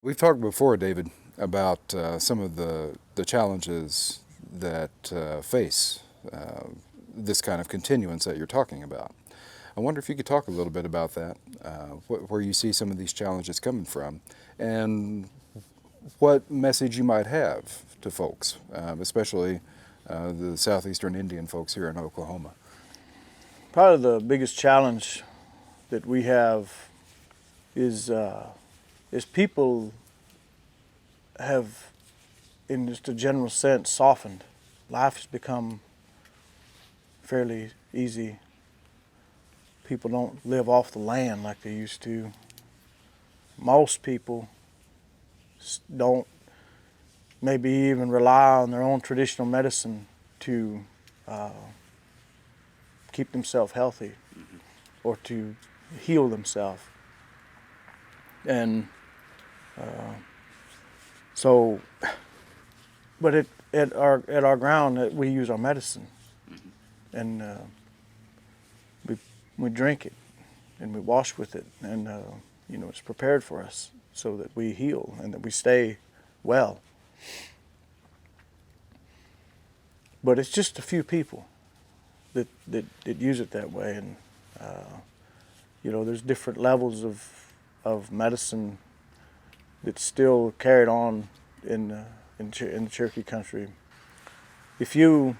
We've talked before, David, about some of the challenges that face this kind of continuance that you're talking about. I wonder if you could talk a little bit about that, where you see some of these challenges coming from, and what message you might have to folks, especially the southeastern Indian folks here in Oklahoma. Probably the biggest challenge that we have is people have, in just a general sense, softened. Life has become fairly easy. People don't live off the land like they used to. Most people don't maybe even rely on their own traditional medicine to keep themselves healthy or to heal themselves. And so, but at our ground, we use our medicine, and we drink it, and we wash with it, and it's prepared for us so that we heal and that we stay well. But it's just a few people that use it that way, and there's different levels of medicine that's still carried on in the Cherokee country. If you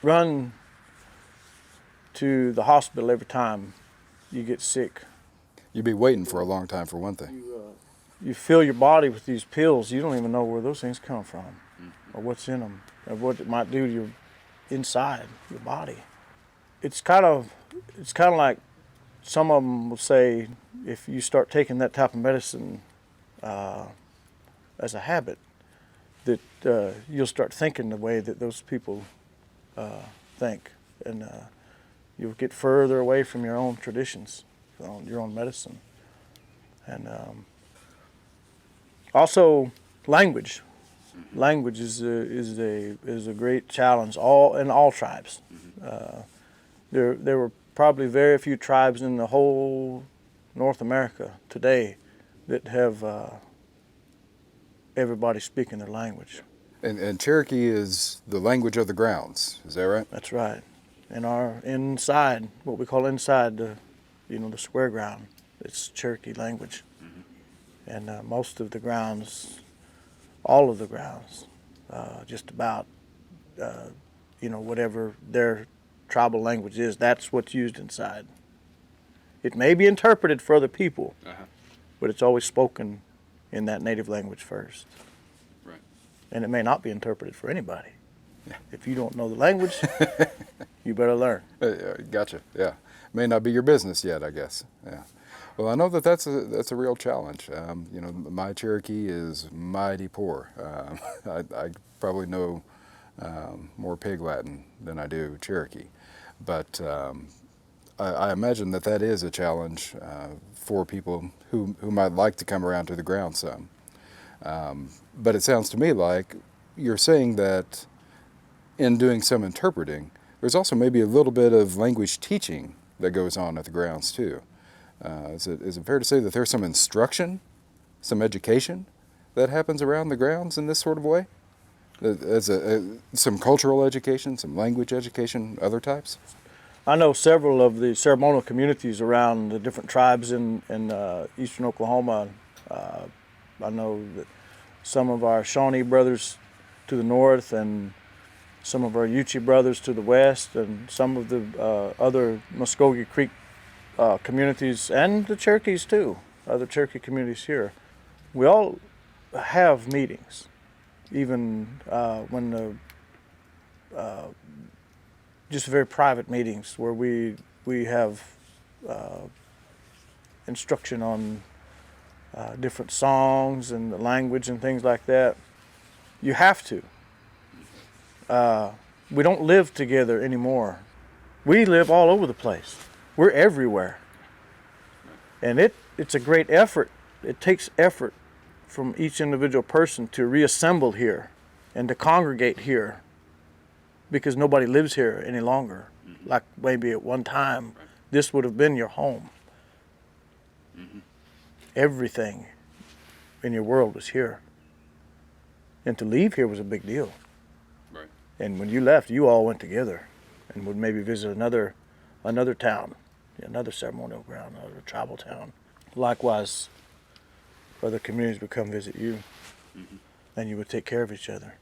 run to the hospital every time you get sick, You'd be waiting for a long time, for one thing. you fill your body with these pills. You don't even know where those things come from, or what's in them, or what it might do to your inside your body. It's kind of like some of them will say, if you start taking that type of medicine as a habit, that you'll start thinking the way that those people think, and you'll get further away from your own traditions, your own medicine. And also language. Language is a great challenge in all tribes. There were probably very few tribes in the whole North America today that have everybody speaking their language. And Cherokee is the language of the grounds, is that right? That's right. In our inside, what we call inside the square ground, it's Cherokee language. And most of the grounds, all of the grounds, just about, whatever their tribal language is, that's what's used inside. It may be interpreted for other people, but it's always spoken in that native language first. Right. And it may not be interpreted for anybody. Yeah. If you don't know the language, you better learn. Gotcha. Yeah, may not be your business yet, I guess. Yeah. Well, I know that's a real challenge. My Cherokee is mighty poor. I probably know more Pig Latin than I do Cherokee, but I imagine that is a challenge for people who might like to come around to the ground some. But it sounds to me like you're saying that in doing some interpreting, there's also maybe a little bit of language teaching that goes on at the grounds too. Is it fair to say that there's some instruction, some education that happens around the grounds in this sort of way? Some cultural education, some language education, other types? I know several of the ceremonial communities around the different tribes in eastern Oklahoma. I know that some of our Shawnee brothers to the north, and some of our Yuchi brothers to the west, and some of the other Muskogee Creek communities, and the Cherokees too, other Cherokee communities here. We all have meetings, even when just very private meetings where we have instruction on different songs and the language and things like that. You have to. We don't live together anymore. We live all over the place. We're everywhere. And it's a great effort. It takes effort from each individual person to reassemble here and to congregate here, because nobody lives here any longer. Like maybe at one time, this would have been your home. Everything in your world was here. And to leave here was a big deal. Right. And when you left, you all went together and would maybe visit another town, another ceremonial ground, another tribal town. Likewise, other communities would come visit you, and you would take care of each other.